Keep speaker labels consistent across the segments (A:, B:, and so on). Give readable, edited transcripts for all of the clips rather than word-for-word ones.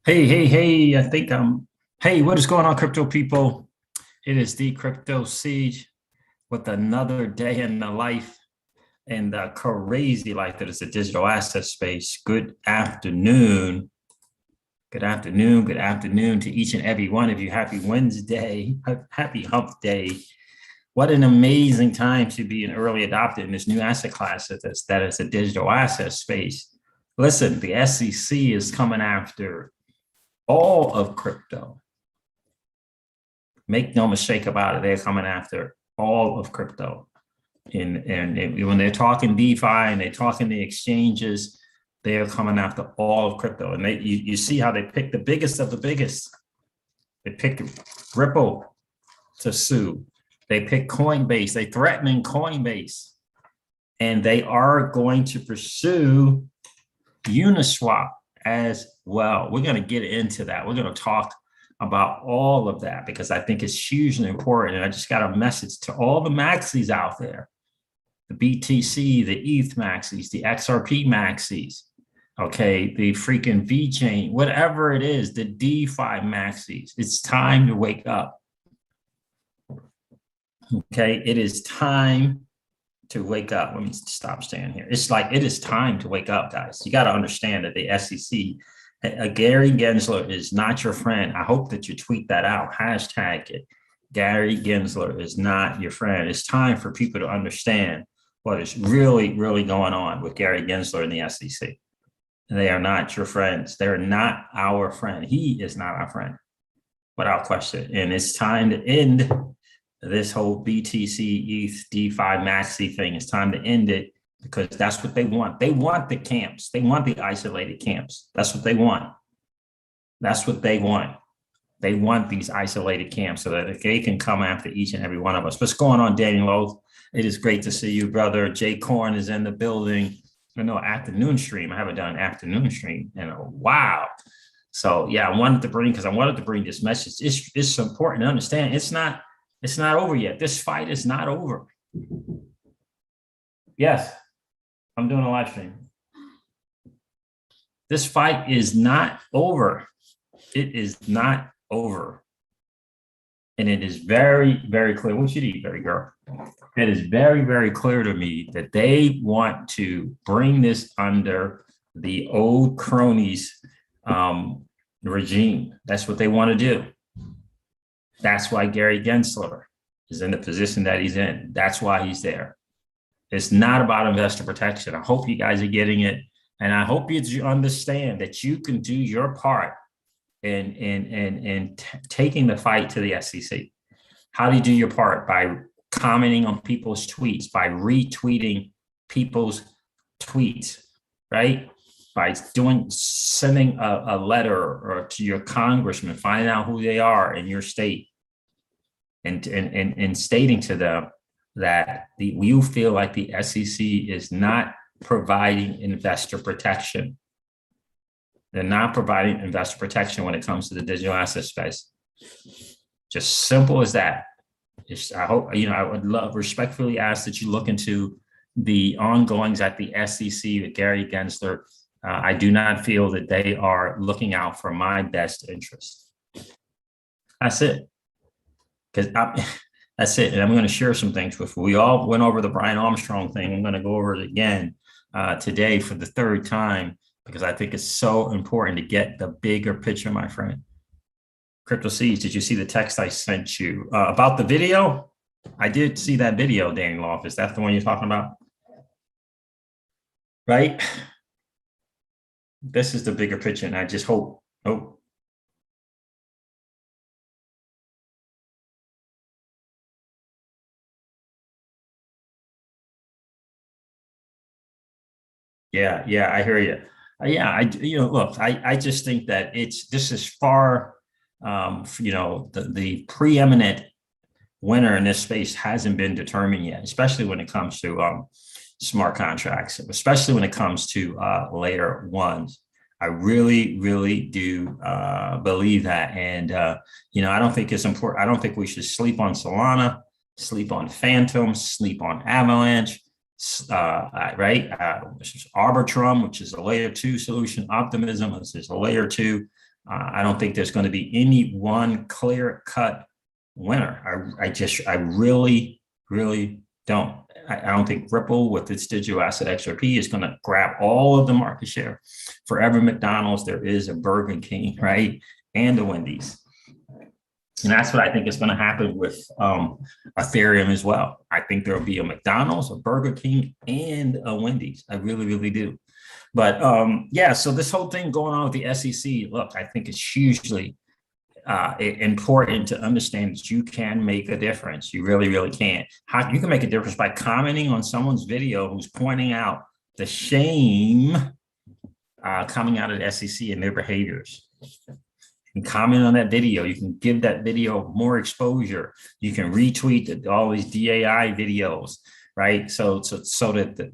A: Hey, I think hey, what is going on, crypto people? It is the Crypto Siege with another day in the life and the crazy life that is the digital asset space. Good afternoon. Good afternoon to each and every one of you. Happy Wednesday. Happy hump day. What an amazing time to be an early adopter in this new asset class that is a digital asset space. Listen, the SEC is coming after all of crypto. Make no mistake about it, they're coming after all of crypto. And when they're talking DeFi and they're talking the exchanges, they are coming after all of crypto. And you see how they pick the biggest of the biggest. They pick Ripple to sue. They pick Coinbase. They threatening Coinbase. And they are going to pursue Uniswap as well. We're going to get into that. We're going to talk about all of that because I think it's hugely important. And I just got a message to all the maxis out there, the BTC, the ETH maxis, the XRP maxis, okay, the freaking VeChain, whatever it is, the DeFi maxis. It's time to wake up. Okay, it is time to wake up. Let me stop staying here. It's like it is time to wake up, guys. You got to understand that the SEC, Gary Gensler is not your friend. I hope that you tweet that out. Hashtag it. Gary Gensler is not your friend. It's time for people to understand what is really going on with Gary Gensler and the SEC. They are not your friends. They're not our friend. He is not our friend, without question. And it's time to end this whole BTC ETH DeFi maxi thing. It's time to end it because that's what they want. They want the camps. They want the isolated camps. That's what they want. That's what they want. They want these isolated camps so that they can come after each and every one of us. What's going on, Daniel Lowe? It is great to see you, brother. Jay Korn is in the building. I know afternoon stream. I haven't done an afternoon stream in a while. So yeah, I wanted to bring this message. It's important to understand. It's not over yet. This fight is not over. Yes, I'm doing a live stream. This fight is not over. It is not over. And it is very, very clear. What you eat, baby girl? It is very, very clear to me that they want to bring this under the old cronies regime. That's what they want to do. That's why Gary Gensler is in the position that he's in. That's why he's there. It's not about investor protection. I hope you guys are getting it. And I hope you understand that you can do your part in taking the fight to the SEC. How do you do your part? By commenting on people's tweets, by retweeting people's tweets, right? By sending a letter or to your congressman, finding out who they are in your state, and stating to them that you feel like the SEC is not providing investor protection. They're not providing investor protection when it comes to the digital asset space. Just simple as that. I hope, I would respectfully ask that you look into the ongoings at the SEC with Gary Gensler. I do not feel that they are looking out for my best interest. That's it. That's it. And I'm going to share some things with you. We all went over the Brian Armstrong thing. I'm going to go over it again today for the third time because I think it's so important to get the bigger picture, my friend. Crypto Seeds, did you see the text I sent you about the video? I did see that video, Daniel Office. That's the one you're talking about? Right? This is the bigger picture, and I just hope. Yeah, I hear you. Look, I just think that this is far, the preeminent winner in this space hasn't been determined yet, especially when it comes to smart contracts, especially when it comes to layer ones. I really do believe that. And, I don't think it's important. I don't think we should sleep on Solana, sleep on Phantom, sleep on Avalanche. Arbitrum, which is a layer 2 solution, Optimism, which is a layer 2, I don't think there's going to be any one clear-cut winner. I really, really don't. I don't think Ripple with its digital asset XRP is going to grab all of the market share. For every McDonald's, there is a Burger King, right? And a Wendy's. And that's what I think is going to happen with Ethereum as well. I think there will be a McDonald's, a Burger King, and a Wendy's. I really, really do. But yeah, so this whole thing going on with the SEC, look, I think it's hugely important to understand that you can make a difference. You really, really can. You can make a difference by commenting on someone's video who's pointing out the shame coming out of the SEC and their behaviors. You can comment on that video. You can give that video more exposure. You can retweet all these DAI videos, right? So that the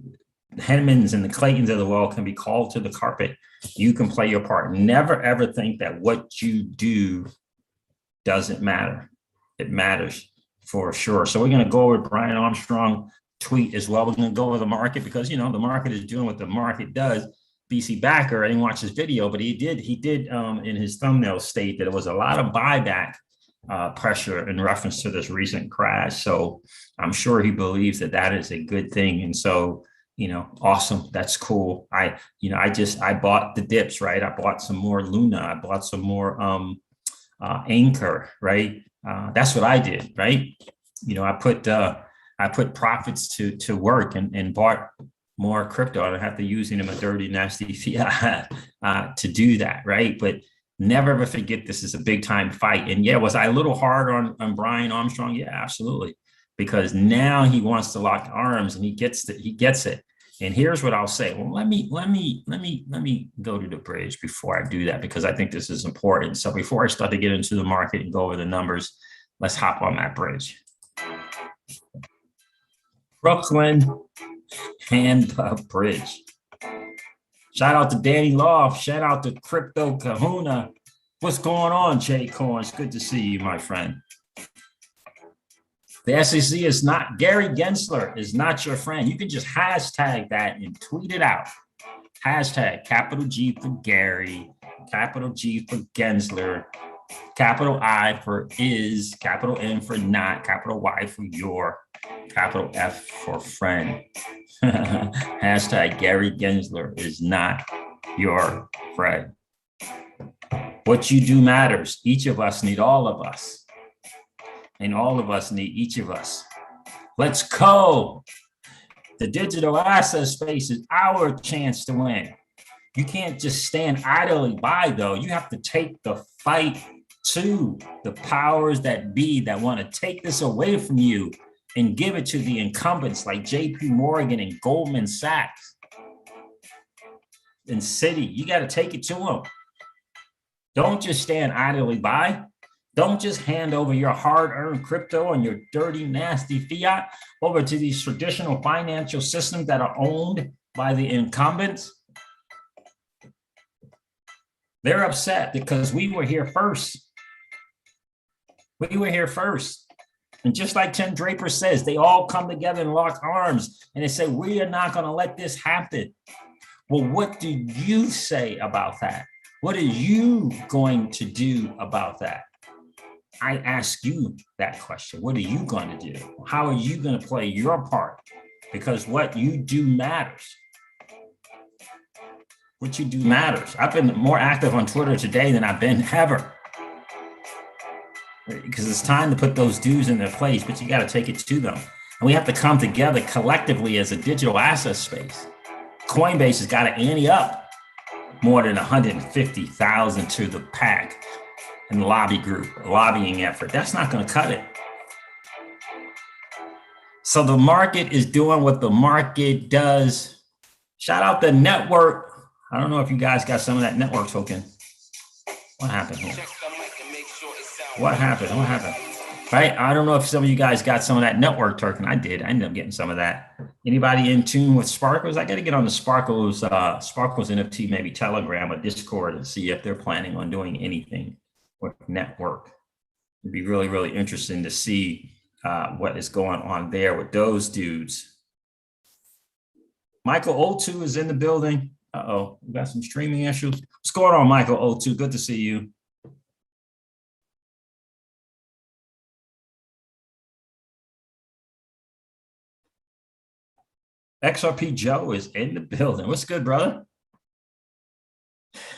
A: Henmans and the Claytons of the world can be called to the carpet. You can play your part. Never, ever think that what you do doesn't matter. It matters for sure. So we're going to go over Brian Armstrong tweet as well. We're going to go over the market because, you know, the market is doing what the market does. BC Backer, I didn't watch his video, but he did in his thumbnail state that it was a lot of buyback pressure in reference to this recent crash. So I'm sure he believes that that is a good thing. And so, you know, awesome. That's cool. I bought the dips, right? I bought some more Luna. I bought some more Anchor, right? That's what I did, right? You know, I put profits to work and bought more crypto. I don't have to use any of my dirty, nasty fiat to do that, right? But never ever forget this is a big time fight. And yeah, was I a little hard on Brian Armstrong? Yeah, absolutely. Because now he wants to lock arms and he gets it. And here's what I'll say. Well, let me go to the bridge before I do that, because I think this is important. So before I start to get into the market and go over the numbers, let's hop on that bridge. Brooklyn and bridge. Shout out to Danny Loft. Shout out to Crypto Kahuna. What's going on, Jay Coins? Good to see you, my friend. The SEC is not, Gary Gensler is not your friend. You can just hashtag that and tweet it out. Hashtag capital G for Gary, capital G for Gensler, capital I for is, capital N for not, capital Y for your, capital F for friend. Hashtag Gary Gensler is not your friend. What you do matters. Each of us need all of us. And all of us need each of us. Let's go. The digital asset space is our chance to win. You can't just stand idly by, though. You have to take the fight to the powers that be that want to take this away from you and give it to the incumbents like JP Morgan and Goldman Sachs and Citi. You got to take it to them. Don't just stand idly by. Don't just hand over your hard-earned crypto and your dirty, nasty fiat over to these traditional financial systems that are owned by the incumbents. They're upset because we were here first. We were here first. And just like Tim Draper says, they all come together and lock arms and they say, we are not going to let this happen. Well, what do you say about that? What are you going to do about that? I ask you that question. What are you going to do? How are you going to play your part? Because what you do matters. What you do matters. I've been more active on Twitter today than I've been ever. Because it's time to put those dues in their place, but you got to take it to them. And we have to come together collectively as a digital asset space. Coinbase has got to ante up more than 150,000 to the pack. And lobbying effort. That's not going to cut it. So the market is doing what the market does. Shout out the network. I don't know if you guys got some of that network token. What happened here? What happened? Right? I don't know if some of you guys got some of that network token. I did. I ended up getting some of that. Anybody in tune with Sparkles? I got to get on the Sparkles NFT, maybe Telegram or Discord, and see if they're planning on doing anything with network. It'd be really, really interesting to see what is going on there with those dudes. Michael O2 is in the building. Uh-oh, we got some streaming issues. What's going on, Michael O2? Good to see you. XRP Joe is in the building. What's good, brother?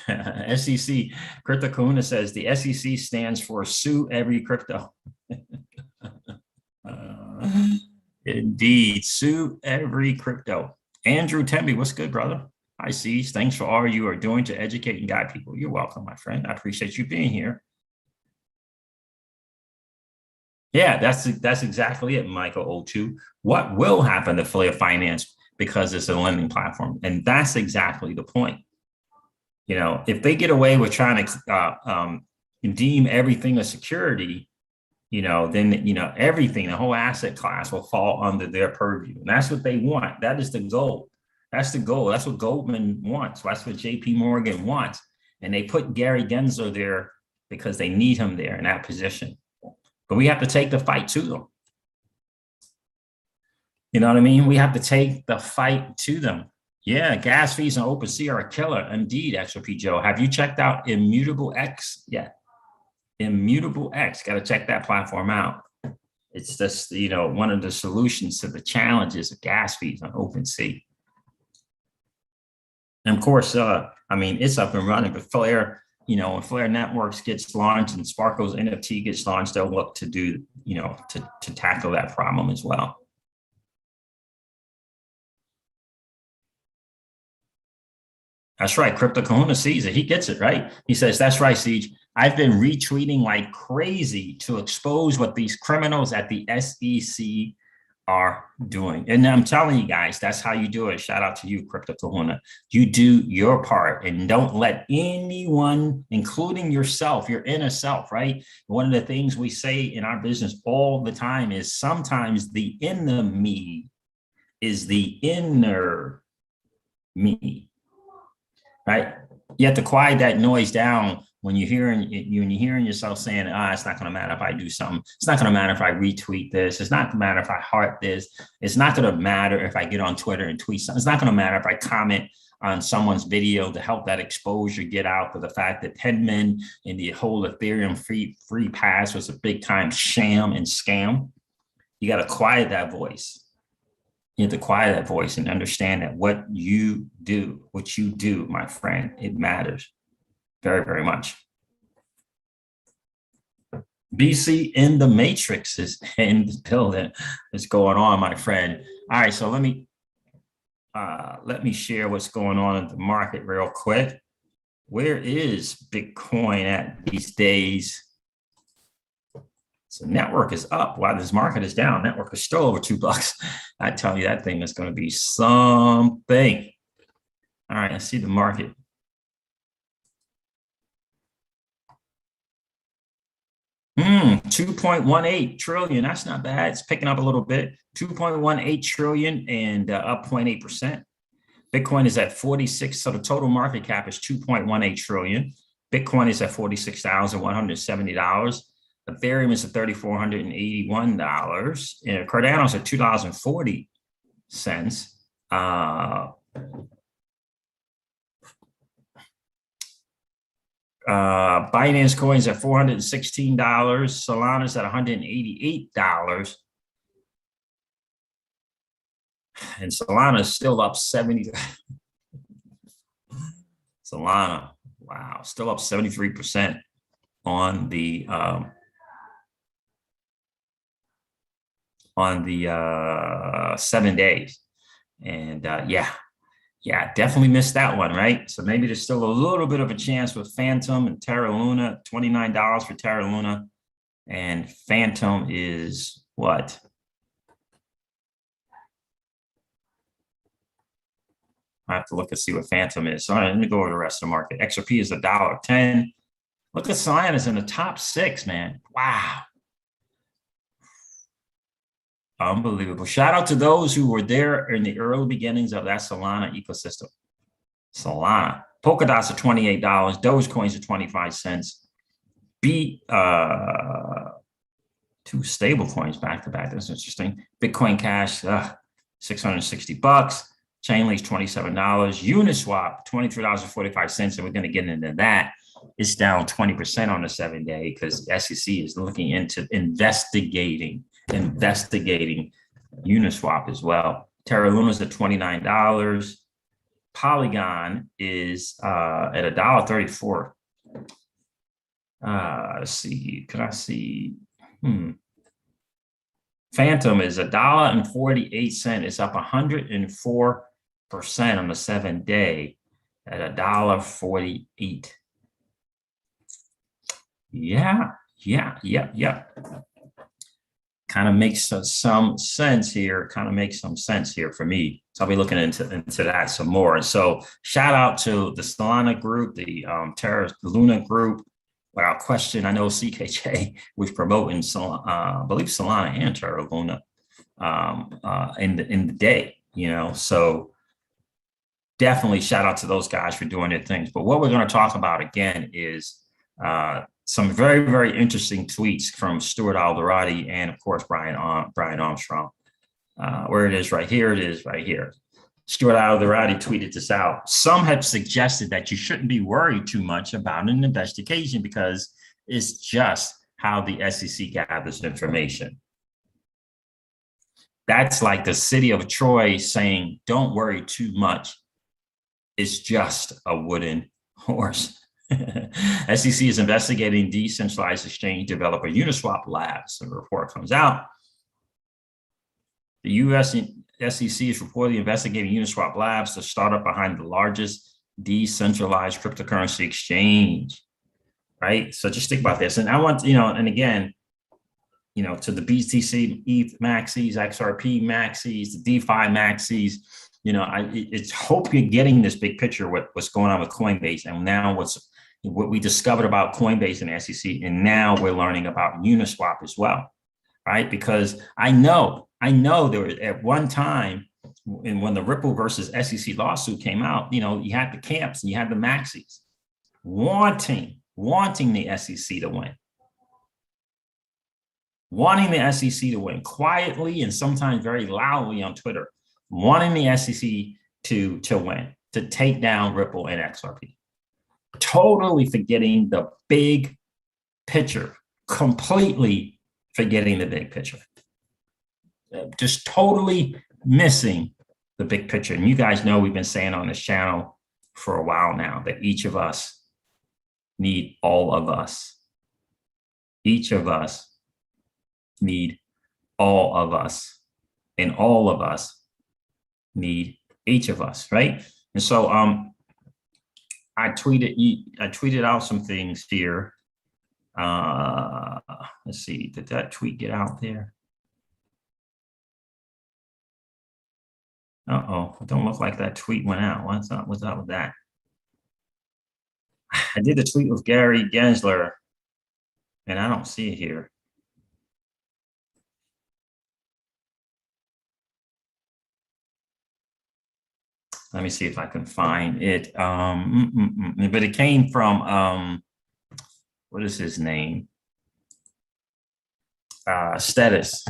A: SEC, Crypto Kahuna says the SEC stands for sue every crypto. Indeed, sue every crypto. Andrew Temby, what's good, brother? Hi, Siege. Thanks for all you are doing to educate and guide people. You're welcome, my friend. I appreciate you being here. Yeah, that's exactly it, Michael O2. What will happen to affiliate finance because it's a lending platform? And that's exactly the point. You know, if they get away with trying to deem everything a security, you know, then, you know, everything, the whole asset class will fall under their purview. And that's what they want. That is the goal. That's the goal. That's what Goldman wants. That's what JP Morgan wants. And they put Gary Gensler there because they need him there in that position. But we have to take the fight to them. You know what I mean? We have to take the fight to them. Yeah, gas fees on OpenSea are a killer. Indeed, XRP Joe. Have you checked out Immutable X yet? Immutable X. Got to check that platform out. It's just, you know, one of the solutions to the challenges of gas fees on OpenSea. And of course, I mean, it's up and running, but Flare, you know, when Flare Networks gets launched and Sparkle's NFT gets launched, they'll look to do, you know, to tackle that problem as well. That's right. Crypto Kahuna sees it. He gets it, right? He says, that's right, Siege. I've been retweeting like crazy to expose what these criminals at the SEC are doing. And I'm telling you guys, that's how you do it. Shout out to you, Crypto Kahuna. You do your part and don't let anyone, including yourself, your inner self, right? One of the things we say in our business all the time is sometimes the enemy is the inner me, right? You have to quiet that noise down when you're hearing yourself saying, it's not going to matter if I do something. It's not going to matter if I retweet this. It's not going to matter if I heart this. It's not going to matter if I get on Twitter and tweet something. It's not going to matter if I comment on someone's video to help that exposure get out for the fact that Penman and the whole Ethereum free pass was a big time sham and scam. You got to quiet that voice. You have to quiet that voice and understand that what you do, my friend, it matters very, very much. BC in the Matrix is in the building. What's going on, my friend? All right, so let me share what's going on in the market real quick. Where is Bitcoin at these days? So network is up while this market is down. Network is still over $2. I tell you, that thing is going to be something. All right, I see the market. $2.18 trillion. That's not bad. It's picking up a little bit. 2.18 trillion and up 0.8%. Bitcoin is at 46. So the total market cap is 2.18 trillion. Bitcoin is at $46,170. Ethereum is at $3,481. And Cardano's at $2.40. Binance coins at $416. Solana's at $188. And Solana is still up 70. Solana, wow, still up 73% on the 7 days. And yeah, definitely missed that one, right? So maybe there's still a little bit of a chance with Phantom and Terra Luna, $29 for Terra Luna. And Phantom is what? I have to look and see what Phantom is. All right, let me go over the rest of the market. XRP is $1.10. Look at Solana's in the top 6, man. Wow. Unbelievable. Shout out to those who were there in the early beginnings of that Solana ecosystem. Solana. Polkadot's at $28. Dogecoin's at 25 cents. Two stable coins back to back. That's interesting. Bitcoin Cash, $660. Chainlink's $27. Uniswap, $23.45. And we're going to get into that. It's down 20% on the 7-day because the SEC is looking into investigating Uniswap as well. Terra Luna's at $29. Polygon is at $1.34. Let's see. Can I see? Phantom is $1.48. It's up 104% on the 7-day at $1.48. Yeah. Kind of makes some sense here. For me. So I'll be looking into that some more. And so shout out to the Solana group, the Terra Luna group. Without question, I know CKJ was promoting I believe Solana and Terra Luna in the day, So definitely shout out to those guys for doing their things. But what we're going to talk about again is some very, very interesting tweets from Stuart Alderoty and, of course, Brian Armstrong. Where it is right here. Stuart Alderoty tweeted this out. Some have suggested that you shouldn't be worried too much about an investigation because it's just how the SEC gathers information. That's like the city of Troy saying, don't worry too much. It's just a wooden horse. SEC is investigating decentralized exchange developer Uniswap Labs. The report comes out. The U.S. SEC is reportedly investigating Uniswap Labs, the startup behind the largest decentralized cryptocurrency exchange. Right. So just think about this. And I want, and again, to the BTC ETH maxis, XRP maxis, the DeFi maxis, it's hope you're getting this big picture, what's going on with Coinbase. And now what we discovered about Coinbase and SEC. And now we're learning about Uniswap as well. Right. Because I know there was at one time when the Ripple versus SEC lawsuit came out, you had the camps and you had the maxis wanting the SEC to win. Wanting the SEC to win quietly and sometimes very loudly on Twitter, wanting the SEC to win, to take down Ripple and XRP. Totally forgetting the big picture, completely forgetting the big picture. Just totally missing the big picture. And you guys know we've been saying on this channel for a while now that each of us need all of us. Each of us need all of us. And all of us need each of us, right? And so I tweeted out some things here. Let's see, did that tweet get out there? It don't look like that tweet went out. What's up with that? I did a tweet with Gary Gensler, and I don't see it here. Let me see if I can find it. But it came from, what is his name? Status.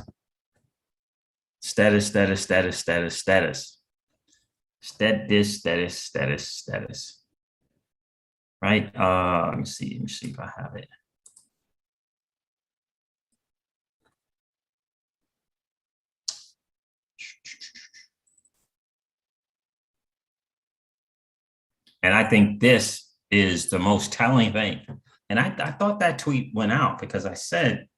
A: Right? Let me see if I have it. And I think this is the most telling thing. And I thought that tweet went out because I said,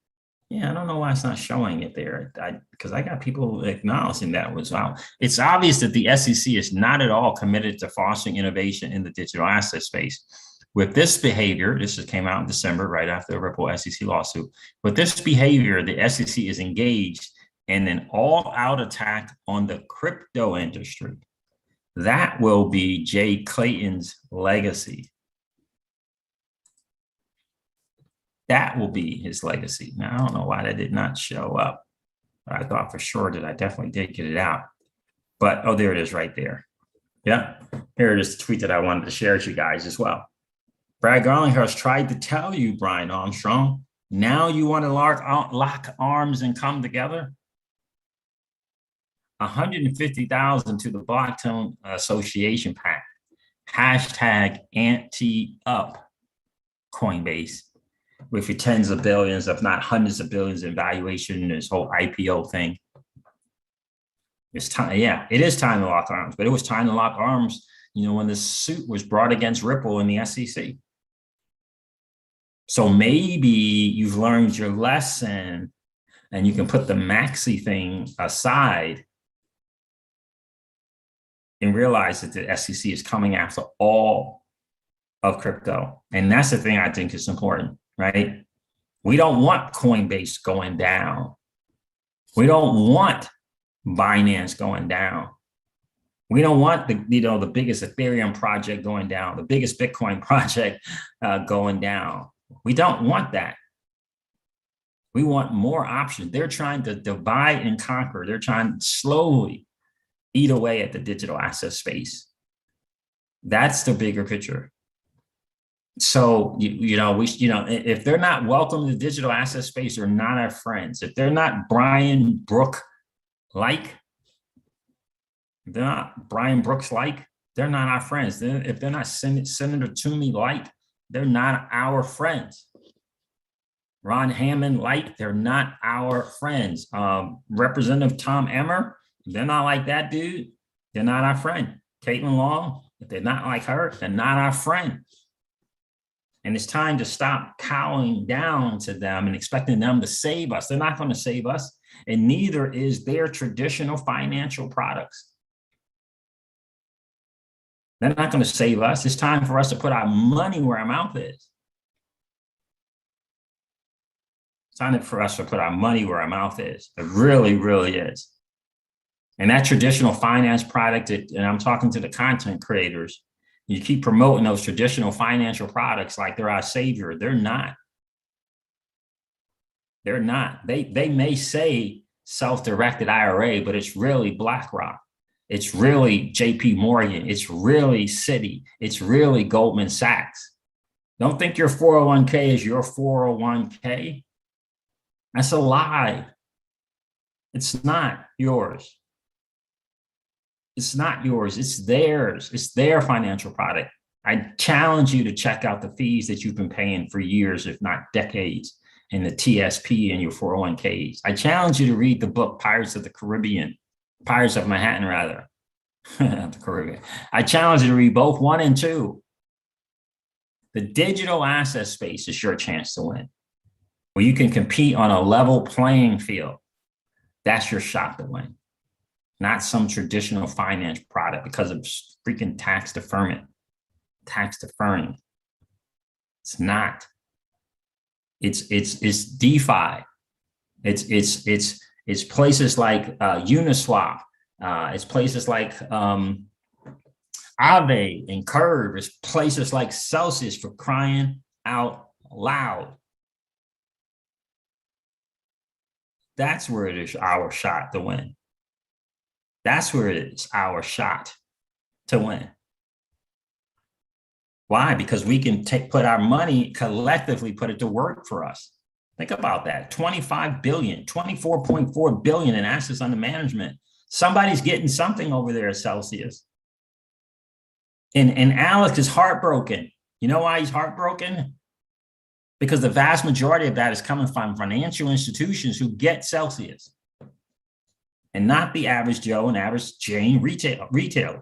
A: yeah, I don't know why it's not showing it there. Because I got people acknowledging that was out. It's obvious that the SEC is not at all committed to fostering innovation in the digital asset space. With this behavior, this came out in December, right after the Ripple SEC lawsuit. With this behavior, the SEC is engaged in an all-out attack on the crypto industry. That will be Jay Clayton's legacy. That will be his legacy. Now, I don't know why that did not show up. I thought for sure that I definitely did get it out. But, oh, there it is right there. Yeah, here it is, the tweet that I wanted to share with you guys as well. Brad Garlinghouse tried to tell you, Brian Armstrong, now you want to lock arms and come together? 150,000 to the Blockchain Association PAC. Hashtag anti-up Coinbase with your tens of billions, if not hundreds of billions in valuation, this whole IPO thing. It's time, yeah, it is time to lock arms, but it was time to lock arms, when the suit was brought against Ripple in the SEC. So maybe you've learned your lesson and you can put the maxi thing aside and realize that the SEC is coming after all of crypto. And that's the thing I think is important, right? We don't want Coinbase going down. We don't want Binance going down. We don't want the biggest Ethereum project going down, the biggest Bitcoin project going down. We don't want that. We want more options. They're trying to divide and conquer. They're trying to slowly eat away at the digital asset space. That's the bigger picture. So, if they're not welcome to the digital asset space, they're not our friends. If they're not Brian Brooks-like, they're not Brian Brooks-like, they're not our friends. If they're not Senator Toomey-like, they're not our friends. Ron Hammond-like, they're not our friends. Representative Tom Emmer, they're not like that dude. They're not our friend. Caitlin Long, if they're not like her, they're not our friend. And it's time to stop cowing down to them and expecting them to save us. They're not going to save us, and neither is their traditional financial products. They're not going to save us. It's time for us to put our money where our mouth is. It's time for us to put our money where our mouth is. It really, really is. And that traditional finance product, and I'm talking to the content creators, you keep promoting those traditional financial products like they're our savior. They're not. They're not. They may say self-directed IRA, but it's really BlackRock. It's really JP Morgan. It's really Citi. It's really Goldman Sachs. Don't think your 401k is your 401k. That's a lie. It's not yours. It's not yours. It's theirs. It's their financial product. I challenge you to check out the fees that you've been paying for years, if not decades, in the TSP and your 401ks. I challenge you to read the book Pirates of Manhattan, rather. The Caribbean. I challenge you to read both 1 and 2. The digital asset space is your chance to win, where you can compete on a level playing field. That's your shot to win. Not some traditional finance product because of freaking tax deferment. Tax deferring. It's not. It's DeFi. It's places like Uniswap. It's places like Aave and Curve. It's places like Selkis, for crying out loud. That's where it is our shot to win. That's where it is our shot to win. Why? Because we can put our money, collectively put it to work for us. Think about that. 25 billion, 24.4 billion in assets under management. Somebody's getting something over there at Celsius. And Alex is heartbroken. You know why he's heartbroken? Because the vast majority of that is coming from financial institutions who get Celsius, and not the average Joe and average Jane retailer.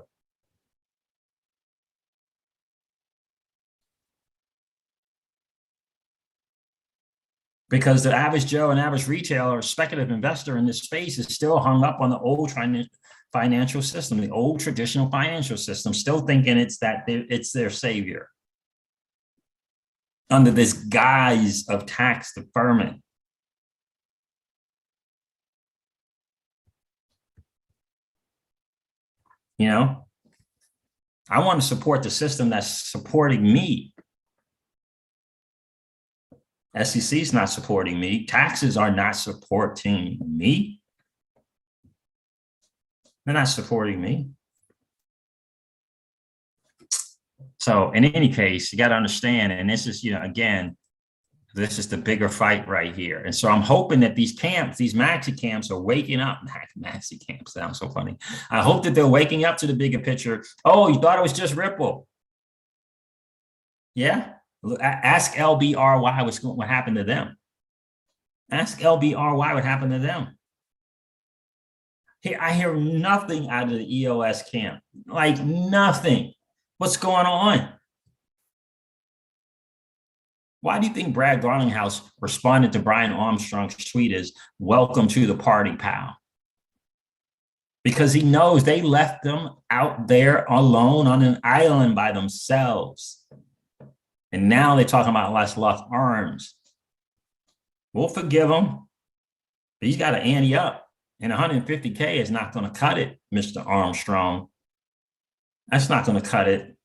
A: Because the average Joe and average retailer or speculative investor in this space is still hung up on the old financial system, the old traditional financial system, still thinking it's their savior under this guise of tax deferment. I want to support the system that's supporting me. SEC is not supporting me. Taxes are not supporting me. They're not supporting me. So in any case, you got to understand, and this is, again, This is the bigger fight right here. And so I'm hoping that these camps, these maxi camps are waking up. Maxi camps sounds so funny. I hope that they're waking up to the bigger picture. Oh, you thought it was just Ripple. Yeah. Ask LBRY what happened to them. Ask LBRY what happened to them. Here, I hear nothing out of the EOS camp. Like nothing. What's going on? Why do you think Brad Garlinghouse responded to Brian Armstrong's tweet as "Welcome to the party, pal"? Because he knows they left them out there alone on an island by themselves. And now they're talking about let's lock arms. We'll forgive him, but he's got to ante up. And 150K is not going to cut it, Mr. Armstrong. That's not going to cut it.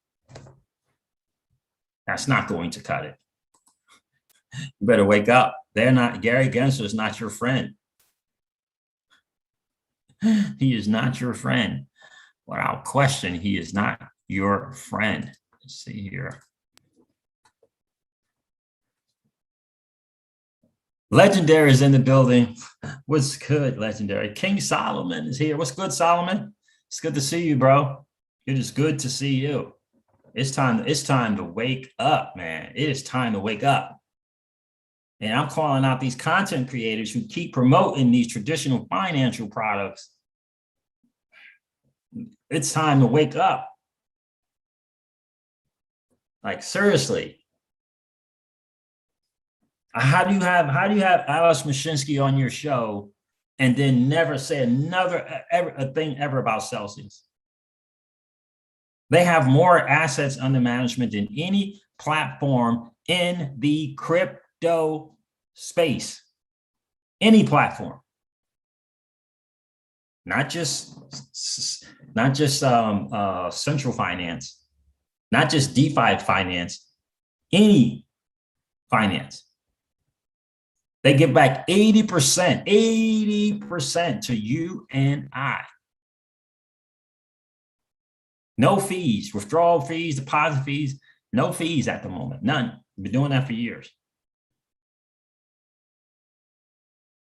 A: That's not going to cut it. You better wake up. They're not, Gary Gensler is not your friend. He is not your friend. Without question, he is not your friend. Let's see here. Legendary is in the building. What's good, Legendary? King Solomon is here. What's good, Solomon? It's good to see you, bro. It is good to see you. It's time to wake up, man. It is time to wake up. And I'm calling out these content creators who keep promoting these traditional financial products. It's time to wake up. Like, seriously. How do you have Alex Mashinsky on your show and then never say a thing ever about Celsius? They have more assets under management than any platform in the crypto space. Any platform. Not just central finance, not just DeFi finance, any finance. They give back 80% to you and I. No fees, withdrawal fees, deposit fees, no fees at the moment, none. We've been doing that for years.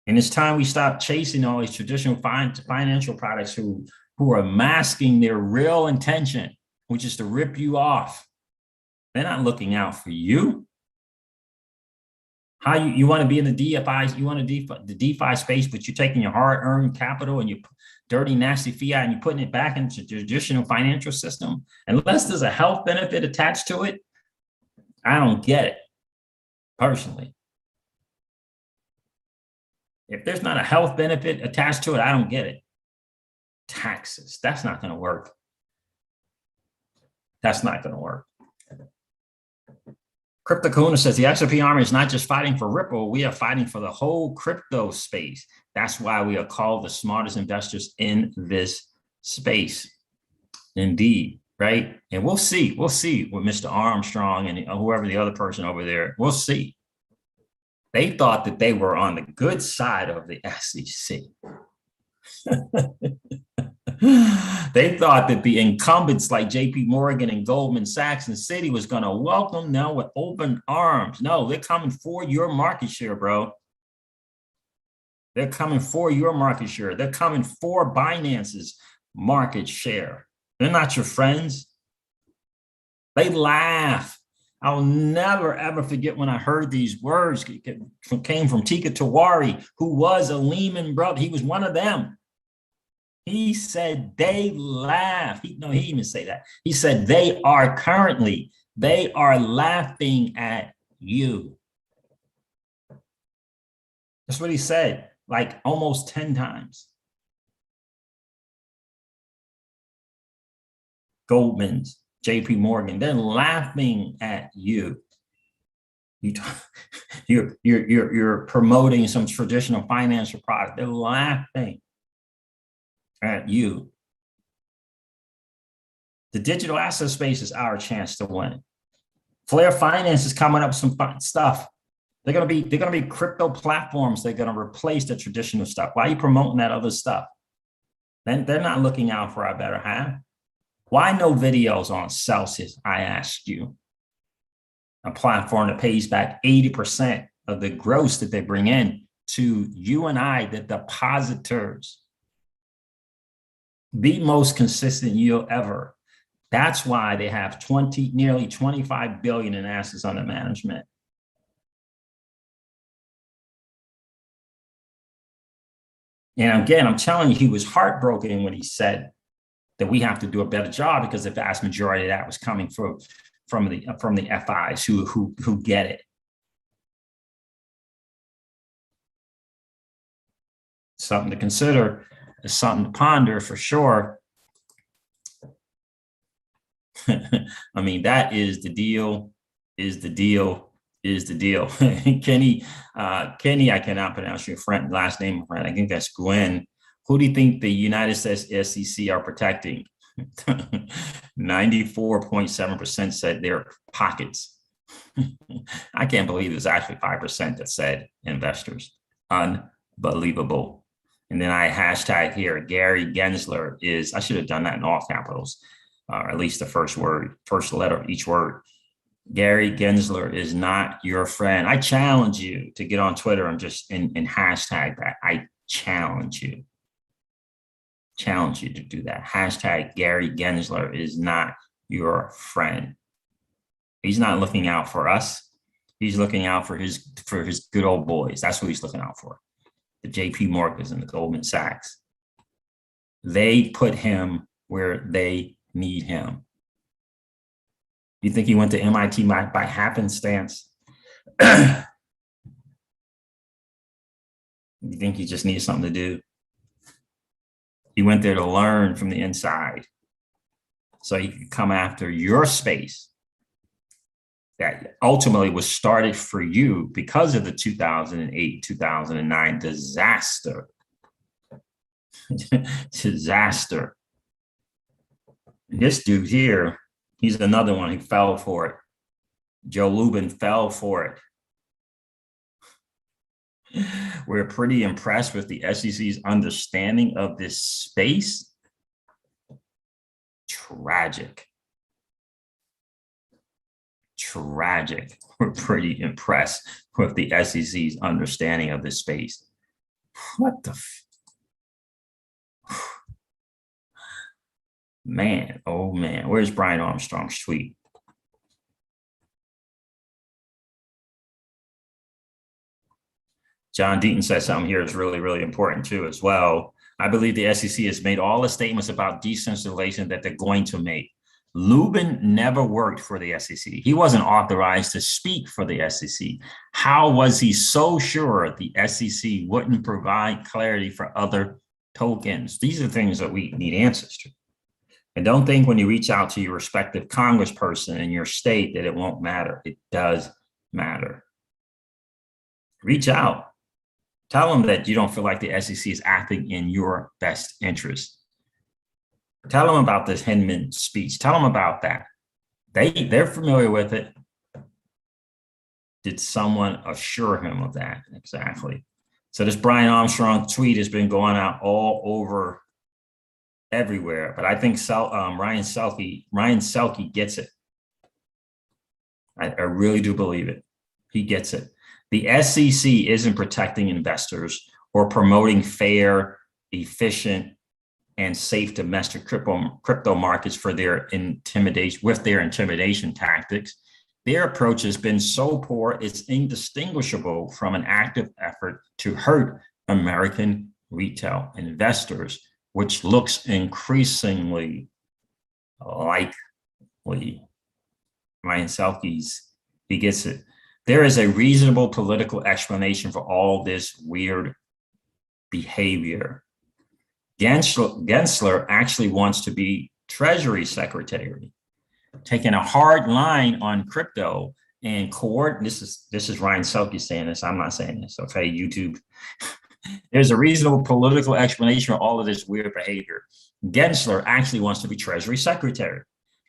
A: And it's time we stop chasing all these traditional financial products who are masking their real intention, which is to rip you off. They're not looking out for you. How you want to be in the DeFi, you want the DeFi space, but you're taking your hard-earned capital and your dirty, nasty fiat and you're putting it back into the traditional financial system. Unless there's a health benefit attached to it, I don't get it, personally. If there's not a health benefit attached to it, I don't get it. Taxes, that's not going to work. That's not going to work. Crypto Kahuna says the XRP army is not just fighting for Ripple, we are fighting for the whole crypto space. That's why we are called the smartest investors in this space. Indeed, right? And we'll see with Mr. Armstrong and whoever the other person over there, we'll see. They thought that they were on the good side of the SEC. They thought that the incumbents like JP Morgan and Goldman Sachs and Citi was going to welcome them with open arms. No, they're coming for your market share, bro. They're coming for your market share. They're coming for Binance's market share. They're not your friends. They laugh. I'll never, ever forget when I heard these words came from Teeka Tiwari, who was a Lehman brother. He was one of them. He said they laugh. He didn't even say that. He said they are laughing at you. That's what he said, like almost 10 times. Goldman's, JP Morgan, they're laughing at you. You're promoting some traditional financial product. They're laughing at you. The digital asset space is our chance to win. Flare Finance is coming up with some fun stuff. They're gonna be crypto platforms. They're gonna replace the traditional stuff. Why are you promoting that other stuff? Then they're not looking out for our better half. Why no videos on Celsius? I asked you. A platform that pays back 80% of the gross that they bring in to you and I, the depositors. The most consistent yield ever. That's why they have nearly 25 billion in assets under management. And again, I'm telling you, he was heartbroken when he said that we have to do a better job, because the vast majority of that was coming from the FIs who get it. Something to consider, something to ponder for sure. I mean, that is the deal, is the deal, is the deal. Kenny, I cannot pronounce your friend last name, friend. I think that's Gwen. Who do you think the United States SEC are protecting? 94.7% said their pockets. I can't believe it's actually 5% that said investors. Unbelievable. And then I hashtag here, Gary Gensler is, I should have done that in all capitals, or at least the first letter of each word. Gary Gensler is not your friend. I challenge you to get on Twitter and just and hashtag that. I challenge you to do that. Hashtag Gary Gensler is not your friend. He's not looking out for us. He's looking out for his good old boys. That's what he's looking out for. The JP Morgans and the Goldman Sachs. They put him where they need him. You think he went to MIT by happenstance? You think he just needed something to do? He went there to learn from the inside so he could come after your space that ultimately was started for you because of the 2008-2009 disaster. Disaster. And this dude here, he's another one who fell for it. Joe Lubin fell for it. We're pretty impressed with the SEC's understanding of this space. Tragic. Tragic. We're pretty impressed with the SEC's understanding of this space. What the man, oh man, where's Brian Armstrong's tweet? John Deaton said something here is really, really important too as well. I believe the SEC has made all the statements about decentralization that they're going to make. Lubin never worked for the SEC. He wasn't authorized to speak for the SEC. How was he so sure the SEC wouldn't provide clarity for other tokens? These are things that we need answers to. And don't think when you reach out to your respective congressperson in your state that it won't matter. It does matter. Reach out. Tell them that you don't feel like the SEC is acting in your best interest. Tell them about this Hinman speech. Tell them about that. They're familiar with it. Did someone assure him of that? Exactly. So this Brian Armstrong tweet has been going out all over everywhere, but I think Ryan Selkis gets it. I really do believe it. He gets it. The SEC isn't protecting investors or promoting fair, efficient, and safe domestic crypto markets for their intimidation tactics. Their approach has been so poor, it's indistinguishable from an active effort to hurt American retail investors, which looks increasingly likely. Ryan Selkis, he gets it. There is a reasonable political explanation for all this weird behavior. Gensler actually wants to be Treasury Secretary, taking a hard line on crypto and this is Ryan Selkis saying this. I'm not saying this. Okay, YouTube. There's a reasonable political explanation for all of this weird behavior. Gensler actually wants to be Treasury Secretary,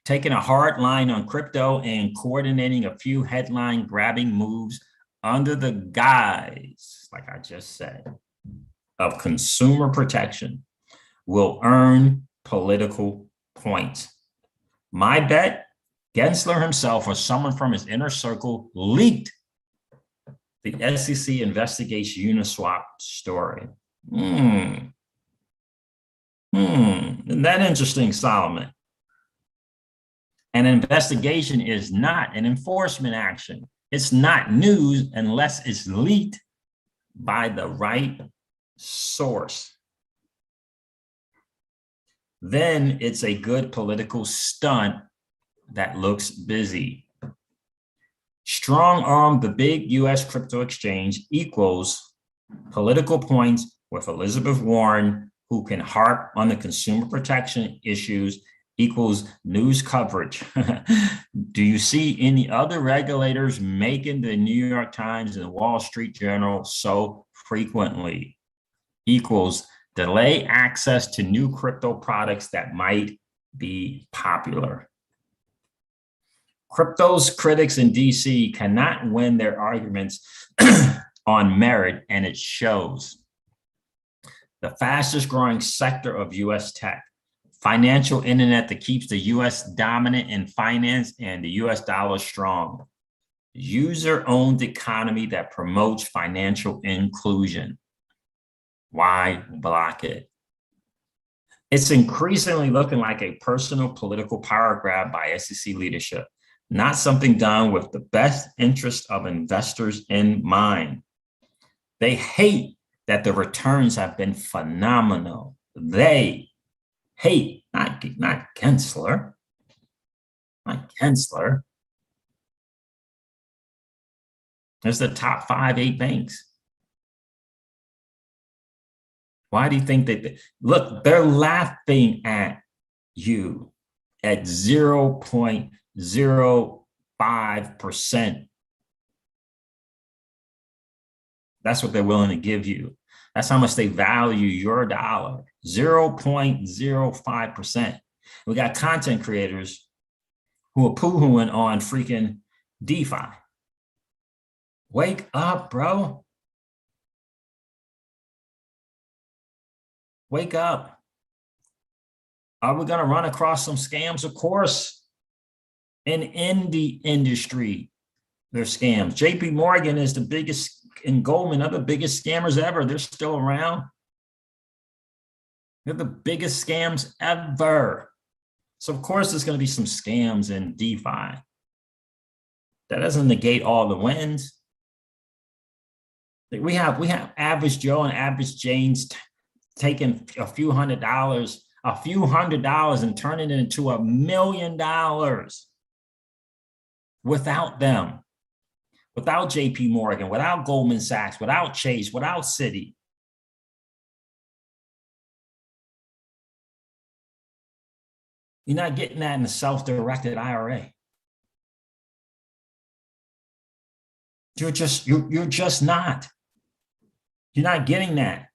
A: taking a hard line on crypto and coordinating a few headline grabbing moves under the guise, like I just said, of consumer protection will earn political points. My bet, Gensler himself or someone from his inner circle leaked The SEC investigates Uniswap story. Isn't that interesting, Solomon? An investigation is not an enforcement action. It's not news unless it's leaked by the right source. Then it's a good political stunt that looks busy. Strong arm the big US crypto exchange equals political points with Elizabeth Warren, who can harp on the consumer protection issues, equals news coverage. Do you see any other regulators making the New York Times and the Wall Street Journal so frequently? Equals delay access to new crypto products that might be popular. Crypto's critics in DC cannot win their arguments on merit, and it shows. The fastest growing sector of US tech, financial internet that keeps the US dominant in finance and the US dollar strong. User-owned economy that promotes financial inclusion. Why block it? It's increasingly looking like a personal political power grab by SEC leadership, not something done with the best interest of investors in mind. They hate that the returns have been phenomenal. They hate, not Gensler, not Gensler. There's the top 5-8 banks. Why do you think that? Look, they're laughing at you at 0.05%. That's what they're willing to give you. That's how much they value your dollar, 0.05%. We got content creators who are poo-hooing on freaking DeFi. Wake up, bro. Wake up. Are we going to run across some scams? Of course. And in the industry, there's scams. JP Morgan is the biggest, and Goldman are the biggest scammers ever. They're still around. They're the biggest scams ever. So of course there's going to be some scams in DeFi. That doesn't negate all the wins. We have average Joe and average Jane's taking a few hundred dollars and turning it into $1 million without them, without JP Morgan, without Goldman Sachs, without Chase, without Citi. You're not getting that in a self-directed IRA. You're just not. You're not getting that.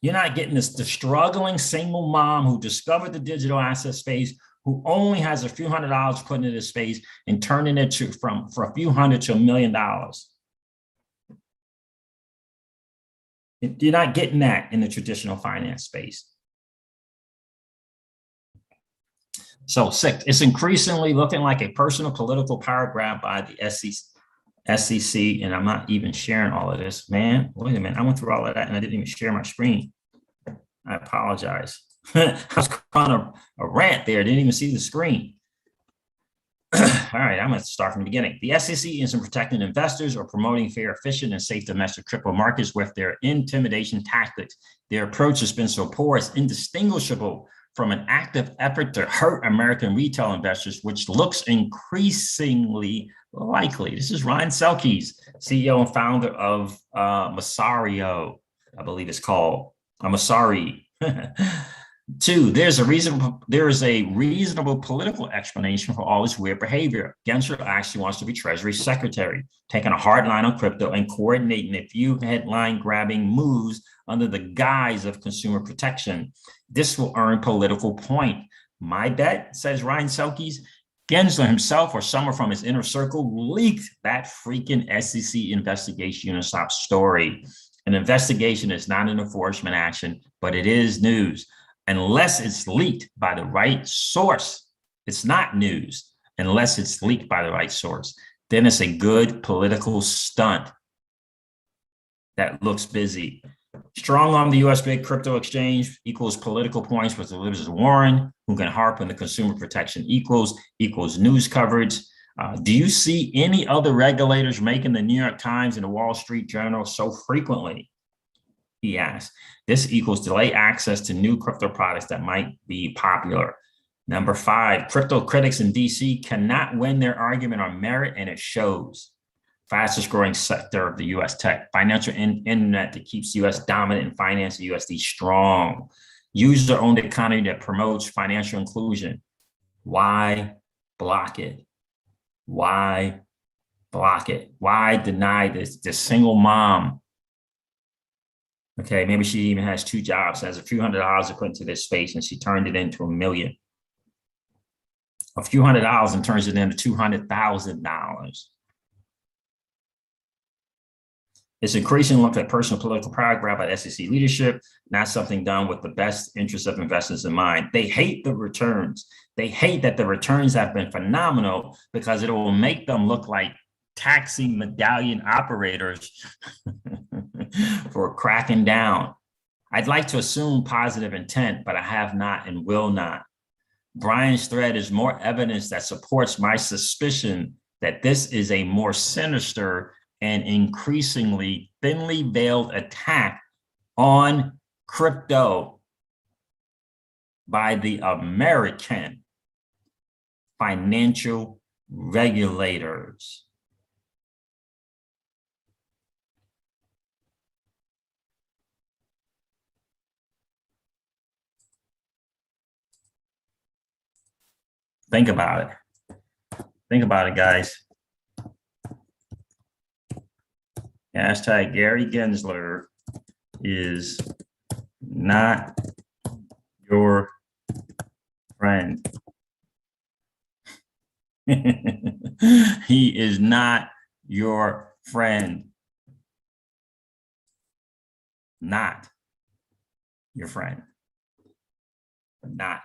A: You're not getting this, the struggling single mom who discovered the digital asset space, who only has a few $100s put into this space and turning it from a few hundred to $1 million. You're not getting that in the traditional finance space. So 6, it's increasingly looking like a personal political power grab by the SEC, and I'm not even sharing all of this. Man, wait a minute, I went through all of that and I didn't even share my screen. I apologize. I was on a rant there, didn't even see the screen. All right, I'm going to start from the beginning. The SEC isn't protecting investors or promoting fair, efficient, and safe domestic crypto markets with their intimidation tactics. Their approach has been so poor, it's indistinguishable from an active effort to hurt American retail investors, which looks increasingly likely. This is Ryan Selkis, CEO and founder of Masario, I believe it's called. Masari. 2, there is a reasonable political explanation for all this weird behavior. Gensler actually wants to be Treasury Secretary, taking a hard line on crypto and coordinating a few headline-grabbing moves under the guise of consumer protection. This will earn political point. My bet, says Ryan Selkis, Gensler himself or someone from his inner circle leaked that freaking SEC investigation Uniswap story. An investigation is not an enforcement action, but it is news. Unless it's leaked by the right source, it's not news unless it's leaked by the right source. Then it's a good political stunt that looks busy. Strong on the US big crypto exchange equals political points with Elizabeth Warren, who can harp on the consumer protection equals news coverage. Do you see any other regulators making the New York Times and the Wall Street Journal so frequently? He asked. This equals delay access to new crypto products that might be popular. Number 5, crypto critics in DC cannot win their argument on merit, and it shows. Fastest growing sector of the US tech, financial internet that keeps US dominant in finance, the USD strong. User-owned economy that promotes financial inclusion. Why block it? Why block it? Why deny this single mom? Okay, maybe she even has 2 jobs, has a few $100s to put into this space, and she turned it into $1 million. A few $100s and turns it into $200,000. It's increasingly looked at personal political power grab by SEC leadership, not something done with the best interests of investors in mind. They hate the returns. They hate that the returns have been phenomenal because it will make them look like taxi medallion operators for cracking down. I'd like to assume positive intent, but I have not and will not. Brian's thread is more evidence that supports my suspicion that this is a more sinister and increasingly thinly veiled attack on crypto by the American financial regulators. Think about it. Think about it, guys. Hashtag Gary Gensler is not your friend. He is not your friend. Not your friend. Not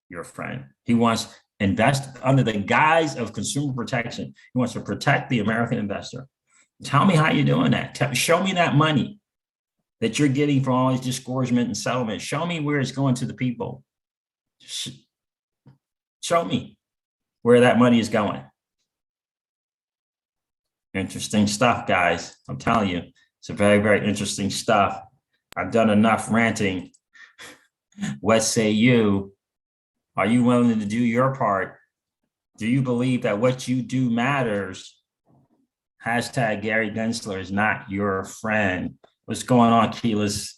A: your friend. He wants to invest under the guise of consumer protection. He wants to protect the American investor. Tell me how you're doing that. Show me that money that you're getting from all these disgorgement and settlement. Show me where it's going to the people. Show me where that money is going. Interesting stuff, guys. I'm telling you, it's a very, very interesting stuff. I've done enough ranting. What say you? Are you willing to do your part? Do you believe that what you do matters? Hashtag Gary Gensler is not your friend. What's going on, Keyless?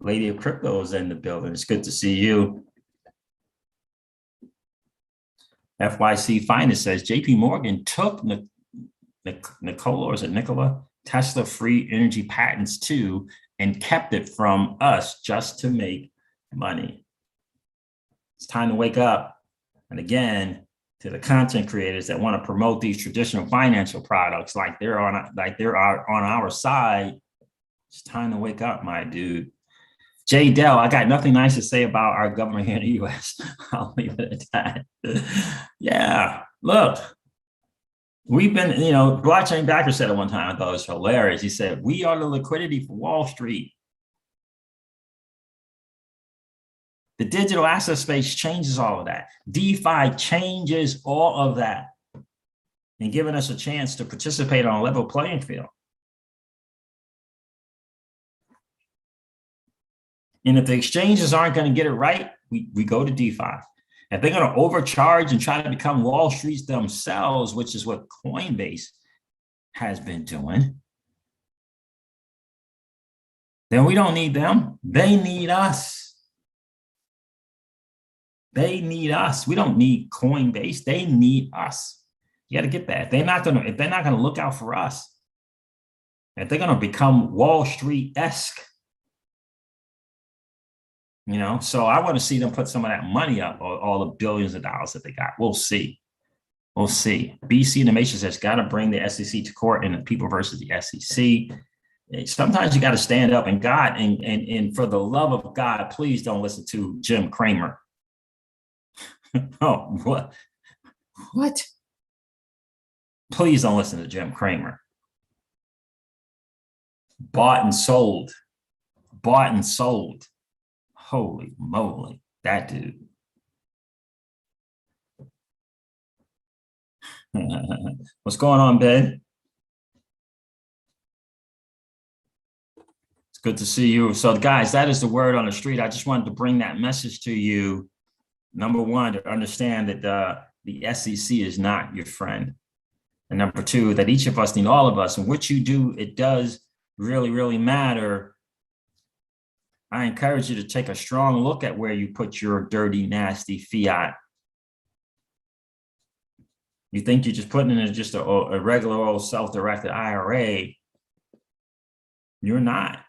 A: Lady of Crypto is in the building. It's good to see you. FYC Finest says JP Morgan took Nikola, or is it Nikola? Tesla free energy patents too, and kept it from us just to make money. It's time to wake up. And again, to the content creators that want to promote these traditional financial products like they're on our side, it's time to wake up, my dude. Jay Dell, I got nothing nice to say about our government here in the US. I'll leave it at that. Yeah, look, we've been, Blockchain Backer said it one time, I thought it was hilarious. He said, we are the liquidity for Wall Street. The digital asset space changes all of that. DeFi changes all of that and giving us a chance to participate on a level playing field. And if the exchanges aren't going to get it right, we go to DeFi. If they're going to overcharge and try to become Wall Streets themselves, which is what Coinbase has been doing, then we don't need them. They need us. They need us. We don't need Coinbase. They need us. You got to get that. If they're not going to look out for us, if they're going to become Wall Street-esque, so I want to see them put some of that money up, all the billions of dollars that they got. We'll see. We'll see. BC in the Matrix says, got to bring the SEC to court and the people versus the SEC. Sometimes you got to stand up, and God, and for the love of God, please don't listen to Jim Cramer. Oh, what? What? Please don't listen to Jim Cramer. Bought and sold. Bought and sold. Holy moly, that dude. What's going on, Ben? It's good to see you. So, guys, that is the word on the street. I just wanted to bring that message to you. Number one, to understand that the SEC is not your friend. And number two, that each of us need all of us. And what you do, it does really, really matter. I encourage you to take a strong look at where you put your dirty, nasty fiat. You think you're just putting it in just a regular old self-directed IRA. You're not.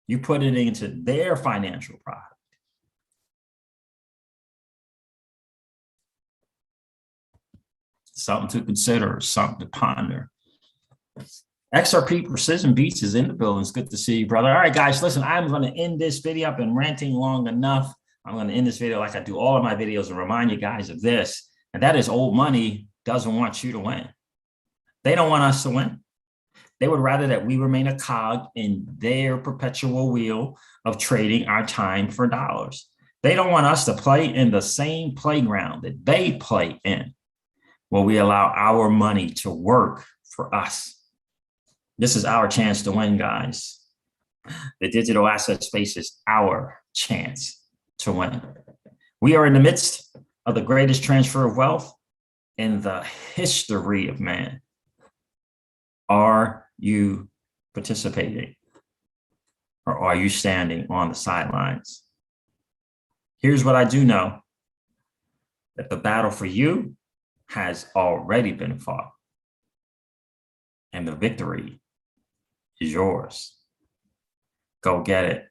A: You put it into their financial product. Something to consider, something to ponder. XRP Precision Beats is in the building. It's good to see you, brother. All right, guys, listen, I'm going to end this video. I've been ranting long enough. I'm going to end this video like I do all of my videos and remind you guys of this. And that is, old money doesn't want you to win. They don't want us to win. They would rather that we remain a cog in their perpetual wheel of trading our time for dollars. They don't want us to play in the same playground that they play in, where we allow our money to work for us. This is our chance to win, guys. The digital asset space is our chance to win. We are in the midst of the greatest transfer of wealth in the history of man. Are you participating, or are you standing on the sidelines? Here's what I do know, that the battle for you has already been fought, and the victory is yours. Go get it.